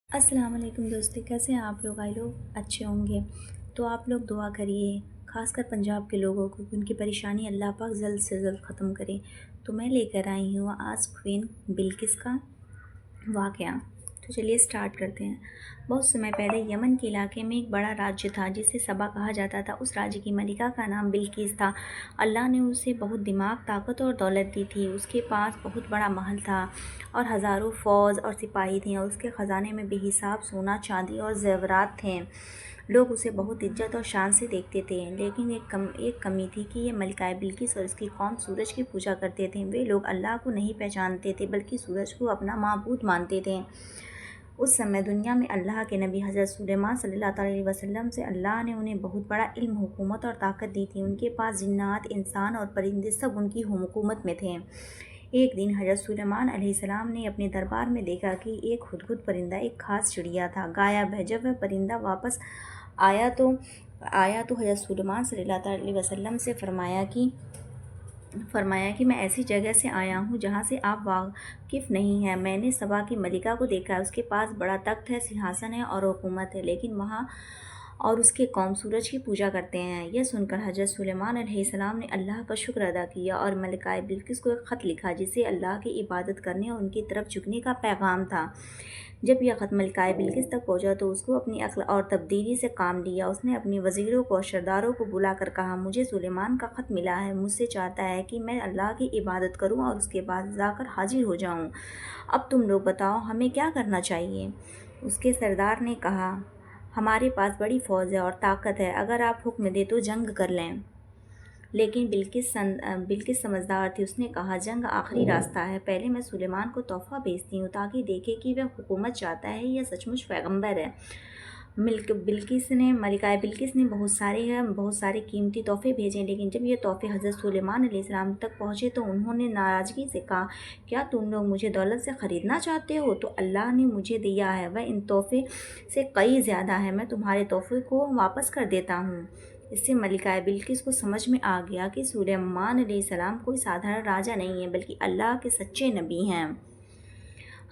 السلام علیکم دوستو، کیسے ہیں آپ لوگ؟ اچھے ہوں گے تو آپ لوگ دعا کریے، خاص کر پنجاب کے لوگوں کو کہ ان کی پریشانی اللہ پاک جلد سے جلد ختم کرے۔ تو میں لے کر آئی ہوں آج کوئین بلقیس کا واقعہ۔ تو چلیے سٹارٹ کرتے ہیں۔ بہت سمے پہلے یمن کے علاقے میں ایک بڑا راجیہ تھا جسے سبا کہا جاتا تھا۔ اس راجیہ کی ملکہ کا نام بلقیس تھا۔ اللہ نے اسے بہت دماغ، طاقت اور دولت دی تھی۔ اس کے پاس بہت بڑا محل تھا اور ہزاروں فوج اور سپاہی تھے، اور اس کے خزانے میں بے حساب سونا، چاندی اور زیورات تھے۔ لوگ اسے بہت عزت اور شان سے دیکھتے تھے، لیکن ایک کمی تھی کہ یہ ملکہ بلقیس اور اس کی قوم سورج کی پوجا کرتے تھے۔ وہ لوگ اللہ کو نہیں پہچانتے تھے بلکہ سورج کو اپنا معبود مانتے تھے۔ اس سمے دنیا میں اللہ کے نبی حضرت سلیمان صلی اللہ علیہ وسلم سے اللہ نے انہیں بہت بڑا علم، حکمت اور طاقت دی تھی۔ ان کے پاس جنات، انسان اور پرندے سب ان کی حکومت میں تھے۔ ایک دن حضرت سلیمان علیہ السلام نے اپنے دربار میں دیکھا کہ ایک ہدہد پرندہ ایک خاص چڑیا تھا غائب ہے۔ جب وہ پرندہ واپس آیا تو حضرت سلیمان صلی اللہ علیہ وسلم سے فرمایا کہ میں ایسی جگہ سے آیا ہوں جہاں سے آپ واقف نہیں ہیں۔ میں نے سبا کی ملکہ کو دیکھا ہے، اس کے پاس بڑا تخت ہے، سنہاسن ہے اور حکومت ہے، لیکن وہاں اور اس کے قوم سورج کی پوجا کرتے ہیں۔ یہ سن کر حضرت سلیمان علیہ السلام نے اللہ کا شکر ادا کیا اور ملکہ بلقیس کو ایک خط لکھا جسے اللہ کی عبادت کرنے اور ان کی طرف جھکنے کا پیغام تھا۔ جب یہ خط ملکہ بلقیس تک پہنچا تو اس کو اپنی عقل اور تبدیلی سے کام لیا۔ اس نے اپنے وزیروں کو اور سرداروں کو بلا کر کہا، مجھے سلیمان کا خط ملا ہے، مجھ سے چاہتا ہے کہ میں اللہ کی عبادت کروں اور اس کے بعد جا کر حاضر ہو جاؤں۔ اب تم لوگ بتاؤ ہمیں کیا کرنا چاہیے؟ اس کے سردار نے کہا، ہمارے پاس بڑی فوج ہے اور طاقت ہے، اگر آپ حکم دیں تو جنگ کر لیں۔ لیکن بلقیس سمجھدار تھی۔ اس نے کہا، جنگ آخری راستہ ہے، پہلے میں سلیمان کو تحفہ بھیجتی ہوں تاکہ دیکھے کہ وہ حکومت چاہتا ہے یا سچ مچ پیغمبر ہے۔ ملکہ بلقیس نے بہت سارے قیمتی تحفے بھیجے، لیکن جب یہ تحفے حضرت سلیمان علیہ السلام تک پہنچے تو انہوں نے ناراضگی سے کہا، کیا تم لوگ مجھے دولت سے خریدنا چاہتے ہو؟ تو اللہ نے مجھے دیا ہے وہ ان تحفے سے کئی زیادہ ہے، میں تمہارے تحفے کو واپس کر دیتا ہوں۔ اس سے ملکہ بلقیس کو سمجھ میں آ گیا کہ سلیمان علیہ السلام کوئی سادھارن راجا نہیں ہے بلکہ اللہ کے سچے نبی ہیں۔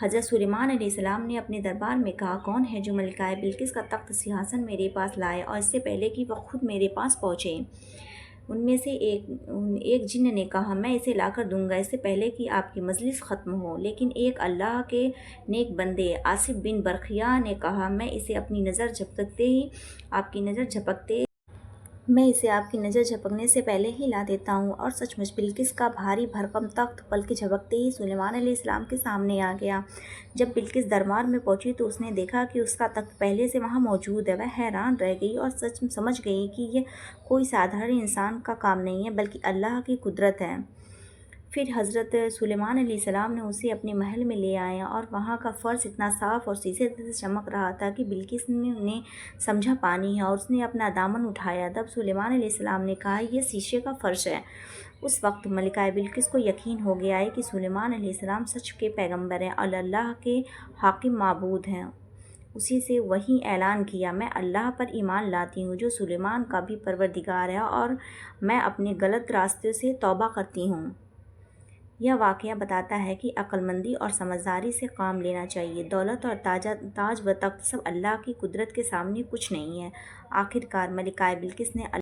حضرت سلیمان علیہ السلام نے اپنے دربار میں کہا، کون ہے جو ملکہ بلقیس کا تخت سنہاسن میرے پاس لائے اور اس سے پہلے کہ وہ خود میرے پاس پہنچے؟ ان میں سے ایک جن نے کہا، میں اسے لا کر دوں گا اس سے پہلے کہ آپ کی مجلس ختم ہو۔ لیکن ایک اللہ کے نیک بندے آصف بن برخیا نے کہا، میں اسے آپ کی نظر جھپکنے سے پہلے ہی لا دیتا ہوں۔ اور سچ مچ بلقیس کا بھاری بھرکم تخت پلک جھپکتے ہی سلیمان علیہ السلام کے سامنے آ گیا۔ جب بلقیس دربار میں پہنچی تو اس نے دیکھا کہ اس کا تخت پہلے سے وہاں موجود ہے۔ وہ حیران رہ گئی اور سمجھ گئی کہ یہ کوئی سادھارن انسان کا کام نہیں ہے بلکہ اللہ کی قدرت ہے۔ پھر حضرت سلیمان علیہ السلام نے اسے اپنے محل میں لے آئے اور وہاں کا فرش اتنا صاف اور شیشے سے چمک رہا تھا کہ بلقیس نے سمجھا پانی ہے، اور اس نے اپنا دامن اٹھایا۔ تب سلیمان علیہ السلام نے کہا، یہ شیشے کا فرش ہے۔ اس وقت ملکہ بلقیس کو یقین ہو گیا کہ سلیمان علیہ السلام سچ کے پیغمبر ہیں اور اللہ کے حاکم معبود ہیں۔ اسی سے وہی اعلان کیا، میں اللہ پر ایمان لاتی ہوں جو سلیمان کا بھی پروردگار ہے، اور میں اپنے غلط راستے سے توبہ کرتی ہوں۔ یہ واقعہ بتاتا ہے کہ عقل مندی اور سمجھداری سے کام لینا چاہیے۔ دولت اور تاج و تخت سب اللہ کی قدرت کے سامنے کچھ نہیں ہے۔ آخر کار ملکہ بلقیس نے